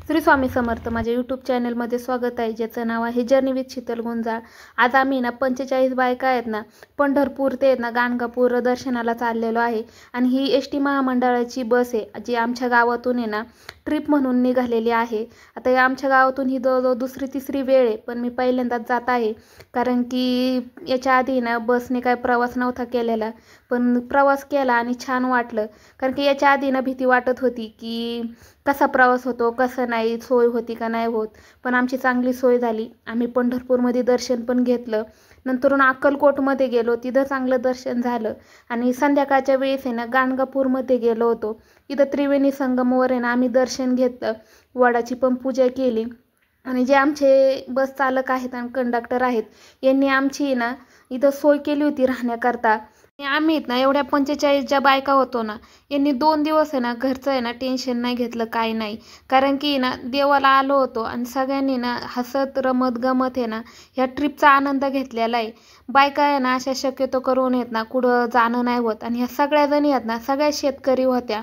श्री स्वामी समर्थ माझ्या यूट्यूब चॅनलमध्ये स्वागत आहे, ज्याचं नाव आहे जर्नी विथ शीतल गुंजाळ। आज आम्ही ना 45 बायका आहेत ना पंढरपूर ते ना गाणगापूर दर्शनाला चाललेलो आहे। आणि ही एसटी महामंडळाची बस आहे जी आमच्या गावातून आहे ना ट्रिप म्हणून निघालेली आहे। आता या आमच्या गावातून ही दुसरी तिसरी वेळ आहे, पण मी पहिल्यांदाच जात आहे कारण की याच्या आधी ना बसने काय प्रवास नव्हता केलेला, पण प्रवास केला आणि छान वाटलं। कारण की याच्या आधी ना भीती वाटत होती की कसा प्रवास होतो, कसं नाही, सोय होती का नाही होत, पण आमची चांगली सोय झाली। आम्ही पंढरपूरमध्ये दर्शन पण घेतलं, नंतरून अक्कलकोटमध्ये गेलो, तिथं चांगलं दर्शन झालं। आणि संध्याकाळच्या वेळेस आहे ना गाणगापूरमध्ये गेलो होतो, इथं त्रिवेणी संगमवर आहे ना आम्ही दर्शन घेतलं, वडाची पण पूजा केली। आणि जे आमचे बस चालक आहेत आणि कंडक्टर आहेत यांनी आमची ना इथं सोय केली होती राहण्याकरता। आम्ही ना एवढ्या 45 ज्या बायका होतो ना, यांनी 2 दिवस आहे ना घरचं आहे ना टेन्शन नाही घेतलं, काय नाही। कारण की ना देवाला आलो होतो आणि सगळ्यांनी ना हसत रमत गमत आहे ना ह्या ट्रिपचा आनंद घेतलेला आहे। बायका आहे ना अशा शक्यतो करून येत ना कुठं जाणं नाही होत, आणि ह्या सगळ्या जणी आहेत ना सगळ्या शेतकरी होत्या,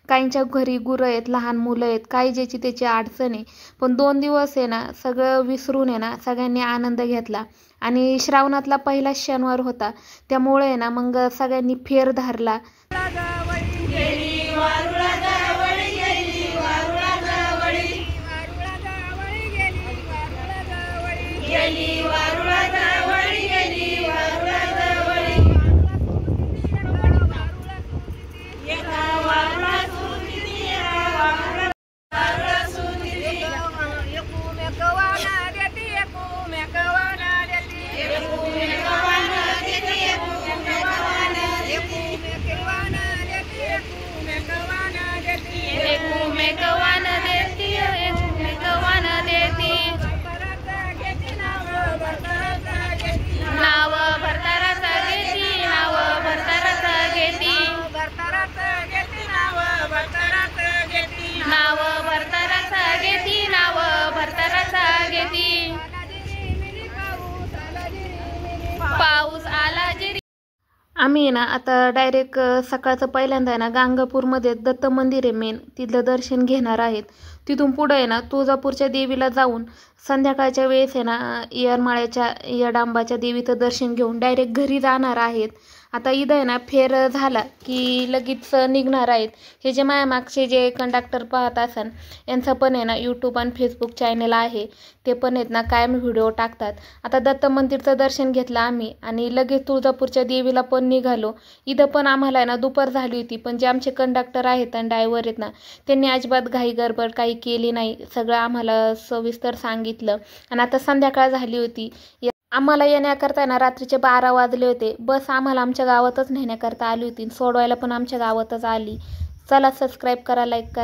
काहींच्या घरी गुरं आहेत, लहान मुलं आहेत, काही ज्याची त्याची अडचण आहे, पण 2 दिवस आहे ना सगळं विसरून आहे ना सगळ्यांनी आनंद घेतला। आणि श्रावणातला पहिला शनिवार होता, त्यामुळे ना मग सगळ्यांनी फेर धरला। पाऊस आला जरी आम्ही ना आता डायरेक्ट सकाळचं पहिल्यांदा आहे ना गाणगापूरमध्ये दत्त मंदिर आहे मेन, तिथलं दर्शन घेणार आहेत। तिथून पुढे आहे ना तुळजापूरच्या देवीला जाऊन संध्याकाळच्या वेळेस आहे ना येरमाळ्याच्या येडांबाच्या देवीचं दर्शन घेऊन डायरेक्ट घरी जाणार आहेत। आता इथं आहे ना फेर झाला की लगेच निघणार आहेत। हे जे मागचे जे कंडक्टर पाहत असाल यांचं पण आहे ना यूट्यूब आणि फेसबुक चॅनल आहे, ते पण आहेत ना कायम व्हिडिओ टाकतात। आता दत्त मंदिरचं दर्शन घेतलं आम्ही आणि लगेच तुळजापूरच्या देवीला पण निघालो। इथं पण आम्हाला आहे ना दुपार झाली होती, पण जे आमचे कंडक्टर आहेत आणि ड्रायव्हर आहेत ना त्यांनी अजिबात घाई गडबड काही केली नाही, सगळं आम्हाला सविस्तर सांगितलं। आणि आता संध्याकाळ झाली होती, आम्हाला येण्याकरता ना रात्रीचे 12 वाजले होते। बस आम्हाला आमच्या गावातच नेण्याकरता आली होती, सोडवायला पण आमच्या गावातच आली। चला सबस्क्राईब करा, लाईक करा।